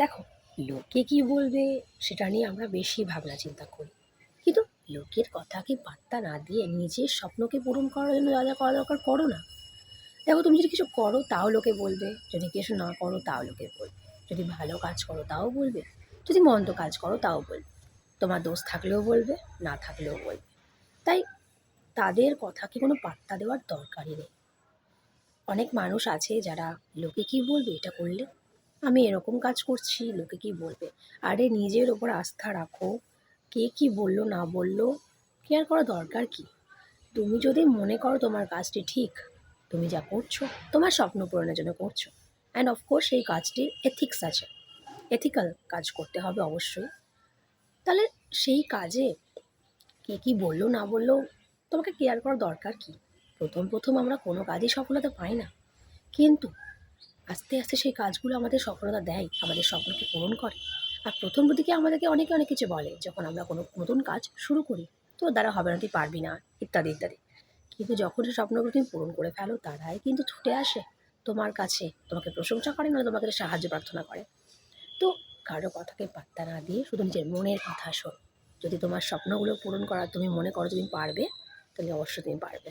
দেখো, লোকে কি বলবে সেটা নিয়ে আমরা বেশি ভাবনা চিন্তা করি। কিন্তু লোকের কথাকে পাত্তা না দিয়ে নিজের স্বপ্নকে পূরণ করার জন্য যা যা করা দরকার করো না। দেখো, তুমি যদি কিছু করো তাও লোকে বলবে, যদি কিছু না করো তাও লোকে বলবে, যদি ভালো কাজ করো তাও বলবে, যদি মন্দ কাজ করো তাও বলবে। তোমার দোষ থাকলেও বলবে, না থাকলেও বলবে। তাই তাদের কথাকে কোনো পাত্তা দেওয়ার দরকারই নেই। অনেক মানুষ আছে যারা লোকে কি বলবে এটা করলে, আমি এরকম কাজ করছি, লোকে কি বলবে। আরে নিজের ওপর আস্থা রাখো। কে কি বললো না বললো কেয়ার করা দরকার কি। তুমি যদি মনে করো তোমার কাজটি ঠিক, তুমি যা করছো তোমার স্বপ্ন পূরণের জন্য করছো, অ্যান্ড অফকোর্স সেই কাজটির এথিক্স আছে, এথিক্যাল কাজ করতে হবে অবশ্যই, তাহলে সেই কাজে কে কি বললো না বললো তোমাকে কেয়ার করার দরকার কি। প্রথম প্রথম আমরা কোনো কাজেই সফলতা পাই না, কিন্তু আস্তে আস্তে সেই কাজগুলো আমাদের সফলতা দেয়, আমাদের স্বপ্নকে পূরণ করে। আর প্রথম দিকে আমাদেরকে অনেকে অনেক কিছু বলে যখন আমরা কোনো নতুন কাজ শুরু করি, তোর দ্বারা হবে না, তুই পারবি না, ইত্যাদি ইত্যাদি। কিন্তু যখন সেই স্বপ্নগুলো তুমি পূরণ করে ফেলো তারাই কিন্তু ছুটে আসে তোমার কাছে, তোমাকে প্রশংসা করে, না তোমাকে সাহায্য প্রার্থনা করে। তো কারো কথাকে পাত্তা না দিয়ে শুধু নিজের মনের কথা শোনো। যদি তোমার স্বপ্নগুলো পূরণ করা তুমি মনে করো তুমি পারবে, তাহলে অবশ্যই তুমি পারবে।